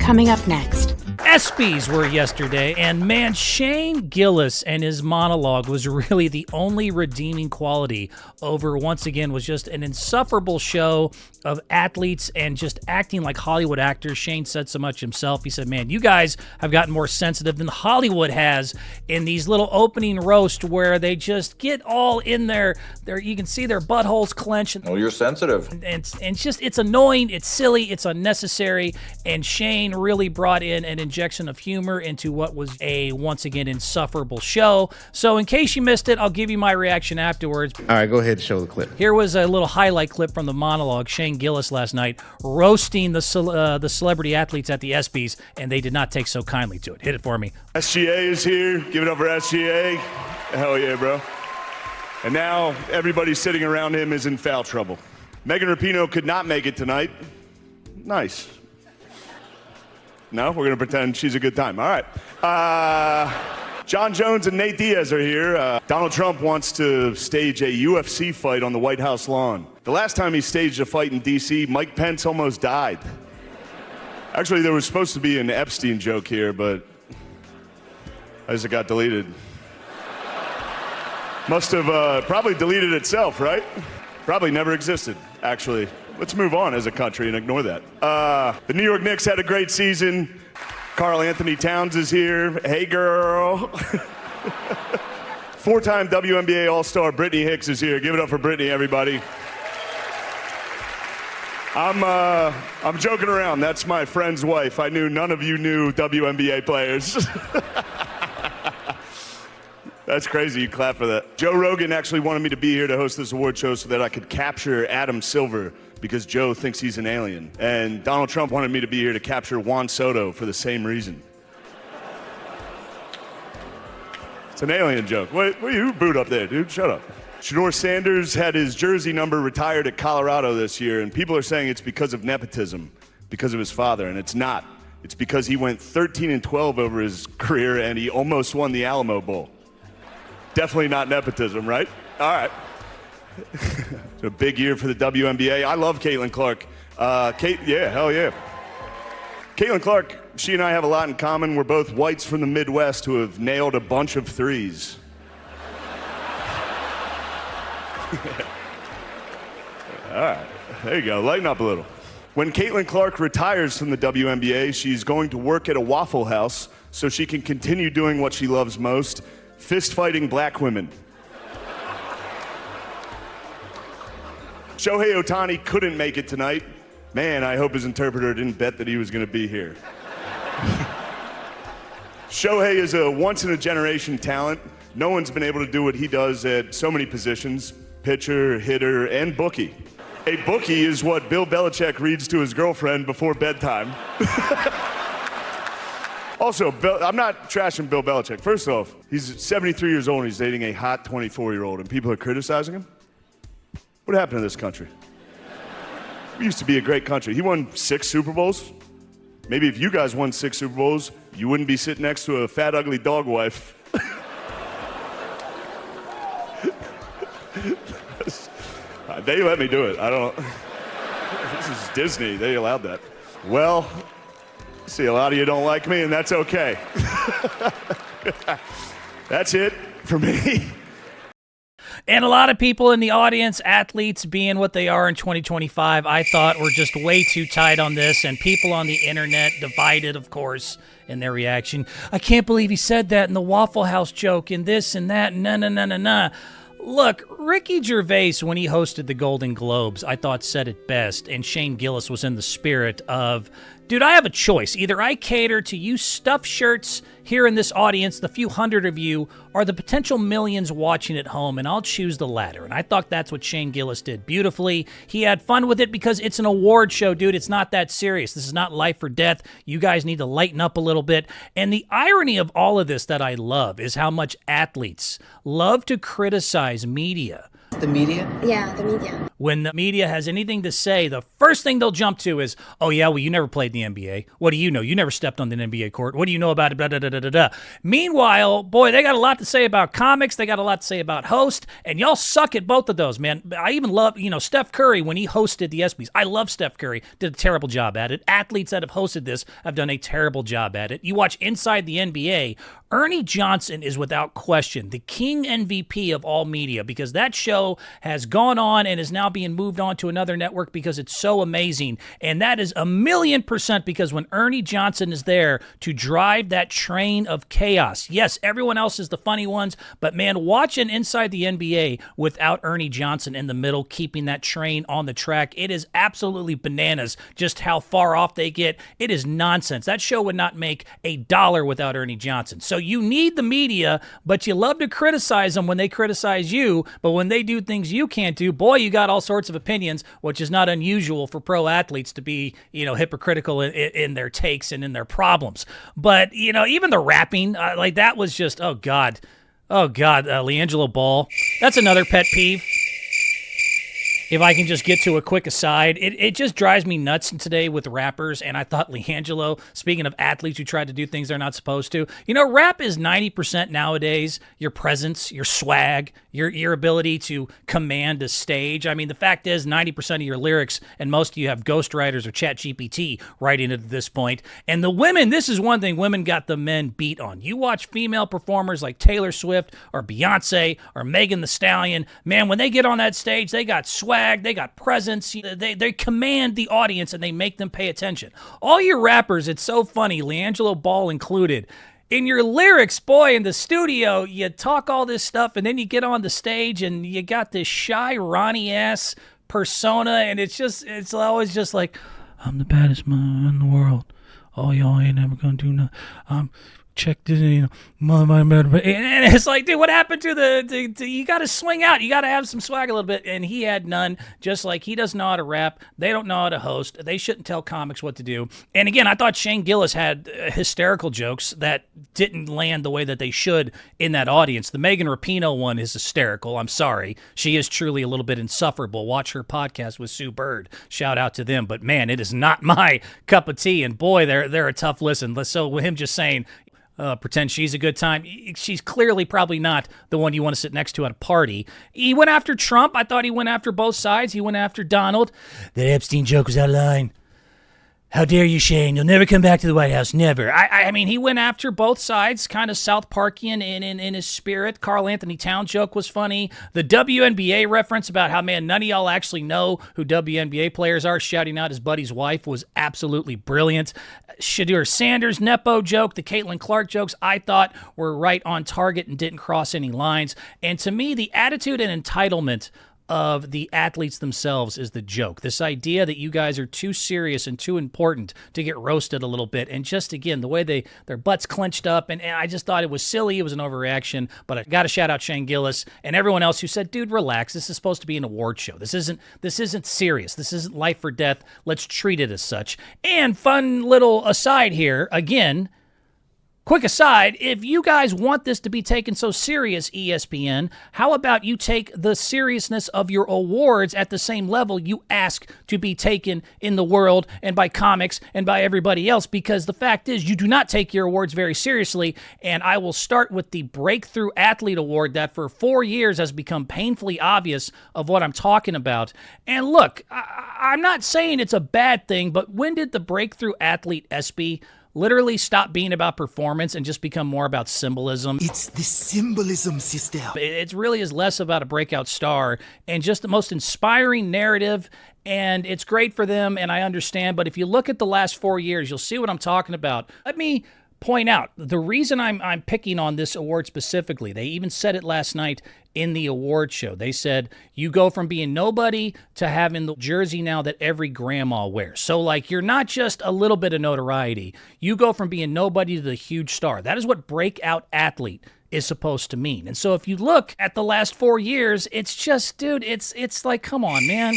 Coming up next. ESPYs were yesterday, and man, Shane Gillis and his monologue was really the only redeeming quality over, once again, was just an insufferable show of athletes and just acting like Hollywood actors. Shane said so much himself. He said, man, you guys have gotten more sensitive than Hollywood has in these little opening roasts where they just get all in there. You can see their buttholes clench. Oh, you're sensitive. And it's annoying, it's silly, it's unnecessary, and Shane really brought in an injection of humor into what was a, once again, insufferable show. So in case you missed it, I'll give you my reaction afterwards. All right, go ahead and show the clip. Here was a little highlight clip from the monologue. Shane Gillis last night roasting the celebrity athletes at the ESPYs, and they did not take so kindly to it. Hit it for me. SGA is here. Give it up for SGA. Hell yeah, bro. And now everybody sitting around him is in foul trouble. Megan Rapinoe could not make it tonight. Nice. No, we're going to pretend she's a good time. All right. John Jones and Nate Diaz are here. Donald Trump wants to stage a UFC fight on the White House lawn. The last time he staged a fight in D.C., Mike Pence almost died. Actually, there was supposed to be an Epstein joke here, but as it got deleted. Must have probably deleted itself, right? Probably never existed, actually. Let's move on as a country and ignore that. The New York Knicks had a great season. Karl Anthony Towns is here. Hey, girl. Four-time WNBA All-Star Brittany Hicks is here. Give it up for Brittany, everybody. I'm joking around. That's my friend's wife. I knew none of you knew WNBA players. That's crazy. You clap for that. Joe Rogan actually wanted me to be here to host this award show so that I could capture Adam Silver because Joe thinks he's an alien. And Donald Trump wanted me to be here to capture Juan Soto for the same reason. It's an alien joke. What are you booed up there, dude? Shut up. Shedeur Sanders had his jersey number retired at Colorado this year, and people are saying it's because of nepotism, because of his father, and it's not. It's because he went 13-12 over his career, and he almost won the Alamo Bowl. Definitely not nepotism, right? All right. It's a big year for the WNBA. I love Caitlin Clark. Yeah, hell yeah. Caitlin Clark, she and I have a lot in common. We're both whites from the Midwest who have nailed a bunch of threes. All right, there you go. Lighten up a little. When Caitlin Clark retires from the WNBA, she's going to work at a Waffle House so she can continue doing what she loves most, fist-fighting black women. Shohei Ohtani couldn't make it tonight. Man, I hope his interpreter didn't bet that he was going to be here. Shohei is a once-in-a-generation talent. No one's been able to do what he does at so many positions, pitcher, hitter, and bookie. A bookie is what Bill Belichick reads to his girlfriend before bedtime. Also, I'm not trashing Bill Belichick. First off, he's 73 years old and he's dating a hot 24-year-old, and people are criticizing him? What happened to this country? We used to be a great country. He won 6 Super Bowls. Maybe if you guys won 6 Super Bowls, you wouldn't be sitting next to a fat, ugly dog wife. They let me do it. I don't. This is Disney. They allowed that. Well, see, a lot of you don't like me, and that's okay. That's it for me. And a lot of people in the audience, athletes being what they are in 2025, I thought were just way too tight on this, and people on the internet divided, of course, in their reaction. I can't believe he said that in the Waffle House joke and this and that, nah. Look, Ricky Gervais, when he hosted the Golden Globes, I thought said it best, and Shane Gillis was in the spirit of, dude, I have a choice. Either I cater to you stuffed shirts here in this audience, the few hundred of you, or the potential millions watching at home, and I'll choose the latter. And I thought that's what Shane Gillis did beautifully. He had fun with it because it's an award show, dude. It's not that serious. This is not life or death. You guys need to lighten up a little bit. And the irony of all of this that I love is how much athletes love to criticize media The media? Yeah, the media. When the media has anything to say, the first thing they'll jump to is, oh, yeah, well, you never played in the NBA. What do you know? You never stepped on the NBA court. What do you know about it? Blah, blah, blah, blah, blah, blah. Meanwhile, boy, they got a lot to say about comics. They got a lot to say about host, and y'all suck at both of those, man. I even love, Steph Curry when he hosted the ESPYs. I love Steph Curry. Did a terrible job at it. Athletes that have hosted this have done a terrible job at it. You watch Inside the NBA, Ernie Johnson is without question the king MVP of all media because that show has gone on and is now being moved on to another network because it's so amazing. And that is 1,000,000% because when Ernie Johnson is there to drive that train of chaos, yes, everyone else is the funny ones, but man, watching Inside the NBA without Ernie Johnson in the middle, keeping that train on the track, it is absolutely bananas just how far off they get. It is nonsense. That show would not make $1 without Ernie Johnson. So you need the media, but you love to criticize them when they criticize you, but when they do things you can't do, boy, you got all sorts of opinions, which is not unusual for pro athletes to be, hypocritical in their takes and in their problems. But, even the rapping, like that was just, oh God, LiAngelo Ball. That's another pet peeve. If I can just get to a quick aside, it just drives me nuts today with rappers, and I thought LiAngelo, speaking of athletes who try to do things they're not supposed to, rap is 90% nowadays your presence, your swag, your ability to command a stage. I mean, the fact is 90% of your lyrics, and most of you have ghostwriters or ChatGPT writing it at this point. And the women, this is one thing women got the men beat on. You watch female performers like Taylor Swift or Beyonce or Megan Thee Stallion, man, when they get on that stage, they got swag, they got presence, they command the audience and they make them pay attention. All your rappers, it's so funny, LiAngelo Ball included, in your lyrics, boy, in the studio, you talk all this stuff and then you get on the stage and you got this shy Ronnie-ass persona and it's always just like, I'm the baddest man in the world. Oh, y'all ain't never gonna do nothing. Check this, and it's like, dude, what happened to the you got to swing out. You got to have some swag a little bit. And he had none, just like he doesn't know how to rap. They don't know how to host. They shouldn't tell comics what to do. And again, I thought Shane Gillis had hysterical jokes that didn't land the way that they should in that audience. The Megan Rapinoe one is hysterical. I'm sorry. She is truly a little bit insufferable. Watch her podcast with Sue Bird. Shout out to them. But man, it is not my cup of tea. And boy, they're a tough listen. So with him just saying, pretend she's a good time. She's clearly probably not the one you want to sit next to at a party. He went after Trump. I thought he went after both sides. He went after Donald. That Epstein joke was out of line. How dare you, Shane? You'll never come back to the White House. Never. I mean, he went after both sides, kind of South Parkian in his spirit. Karl Anthony Towns joke was funny. The WNBA reference about how, man, none of y'all actually know who WNBA players are, shouting out his buddy's wife was absolutely brilliant. Shadur Sanders' Nepo joke, the Caitlin Clark jokes, I thought were right on target and didn't cross any lines. And to me, the attitude and entitlement of the athletes themselves is the joke. This idea that you guys are too serious and too important to get roasted a little bit. And just, again, the way their butts clenched up, and I just thought it was silly. It was an overreaction. But I got to shout out Shane Gillis and everyone else who said, dude, relax. This is supposed to be an award show. This isn't serious. This isn't life or death. Let's treat it as such. And fun little aside here, again, quick aside, if you guys want this to be taken so serious, ESPN, how about you take the seriousness of your awards at the same level you ask to be taken in the world and by comics and by everybody else? Because the fact is, you do not take your awards very seriously, and I will start with the Breakthrough Athlete Award that for 4 years has become painfully obvious of what I'm talking about. And look, I'm not saying it's a bad thing, but when did the Breakthrough Athlete ESPY literally stop being about performance and just become more about symbolism? It's the symbolism, sister. It really is less about a breakout star and just the most inspiring narrative, and it's great for them, and I understand. But if you look at the last 4 years, you'll see what I'm talking about. Let me point out the reason I'm picking on this award specifically. They even said it last night in the award show. They said you go from being nobody to having the jersey now that every grandma wears. So like you're not just a little bit of notoriety. You go from being nobody to the huge star. That is what breakout athlete is supposed to mean. And so if you look at the last 4 years, it's just, dude, it's like, come on, man.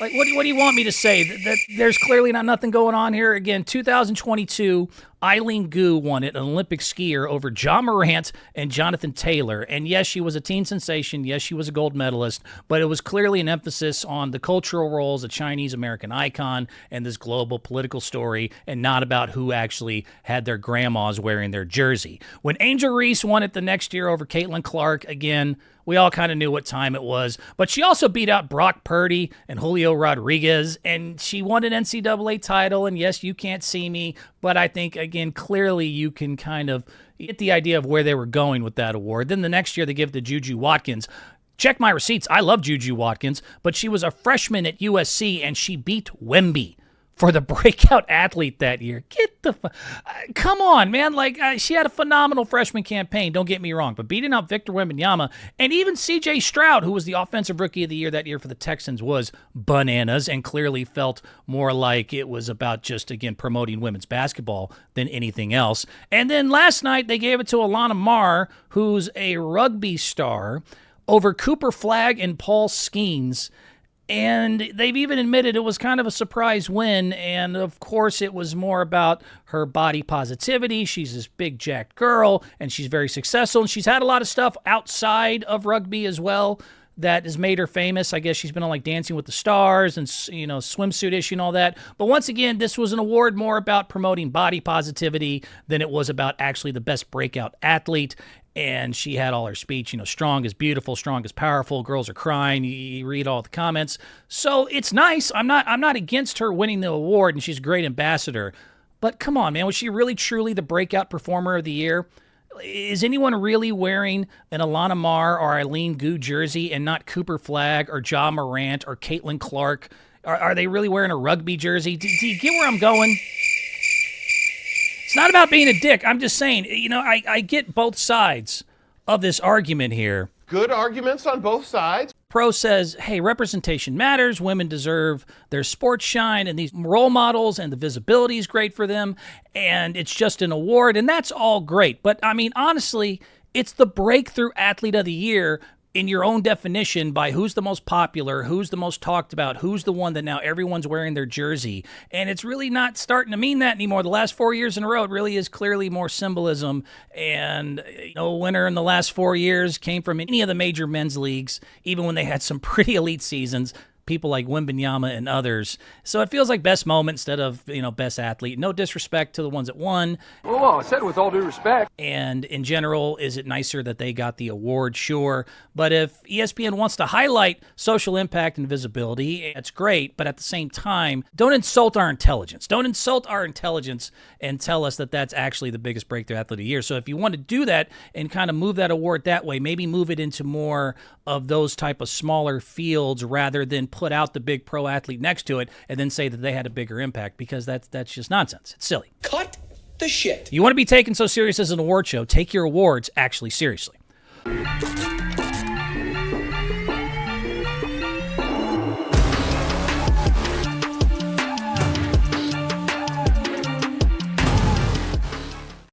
Like, what do you want me to say? That there's clearly not nothing going on here. Again, 2022, Eileen Gu won it, an Olympic skier, over John Morant and Jonathan Taylor. And yes, she was a teen sensation. Yes, she was a gold medalist. But it was clearly an emphasis on the cultural role as a Chinese-American icon and this global political story, and not about who actually had their grandmas wearing their jersey. When Angel Reese won it the next year over Caitlin Clark, again, we all kind of knew what time it was. But she also beat out Brock Purdy and Julio Rodriguez, and she won an NCAA title. And yes, you can't see me, but I think, again, clearly you can kind of get the idea of where they were going with that award. Then the next year they give it to Juju Watkins. Check my receipts. I love Juju Watkins, but she was a freshman at USC, and she beat Wemby for the breakout athlete that year. Come on, man. She had a phenomenal freshman campaign, don't get me wrong, but beating out Victor Wembanyama and even C.J. Stroud, who was the offensive rookie of the year that year for the Texans, was bananas and clearly felt more like it was about just, again, promoting women's basketball than anything else. And then last night they gave it to Alana Marr, who's a rugby star, over Cooper Flagg and Paul Skeens. And they've even admitted it was kind of a surprise win. And, of course, it was more about her body positivity. She's this big, jacked girl, and she's very successful. And she's had a lot of stuff outside of rugby as well that has made her famous. I guess she's been on, Dancing with the Stars and, swimsuit issue and all that. But once again, this was an award more about promoting body positivity than it was about actually the best breakout athlete. And she had all her speech, strong is beautiful, strong is powerful, girls are crying, you read all the comments. So it's nice. I'm not against her winning the award, and she's a great ambassador. But come on, man, was she really truly the breakout performer of the year? Is anyone really wearing an Alana Marr or Eileen Gu jersey and not Cooper Flagg or Ja Morant or Caitlin Clark? Are they really wearing a rugby jersey? Do you get where I'm going? It's not about being a dick. I'm just saying, I get both sides of this argument here. Good arguments on both sides. Pro says, hey, representation matters. Women deserve their sports shine and these role models, and the visibility is great for them. And it's just an award, and that's all great. But, honestly, it's the breakthrough athlete of the year in your own definition by who's the most popular, who's the most talked about, who's the one that now everyone's wearing their jersey. And it's really not starting to mean that anymore. The last 4 years in a row, it really is clearly more symbolism. And no winner in the last 4 years came from any of the major men's leagues, even when they had some pretty elite seasons. People like Wembanyama and others. So it feels like best moment instead of, best athlete. No disrespect to the ones that won. Well, I said with all due respect. And in general, is it nicer that they got the award? Sure. But if ESPN wants to highlight social impact and visibility, it's great. But at the same time, don't insult our intelligence. Don't insult our intelligence and tell us that that's actually the biggest breakthrough athlete of the year. So if you want to do that and kind of move that award that way, maybe move it into more of those type of smaller fields rather than put out the big pro athlete next to it and then say that they had a bigger impact, because that's just nonsense. It's silly. Cut the shit. You want to be taken so serious as an award show, take your awards actually seriously.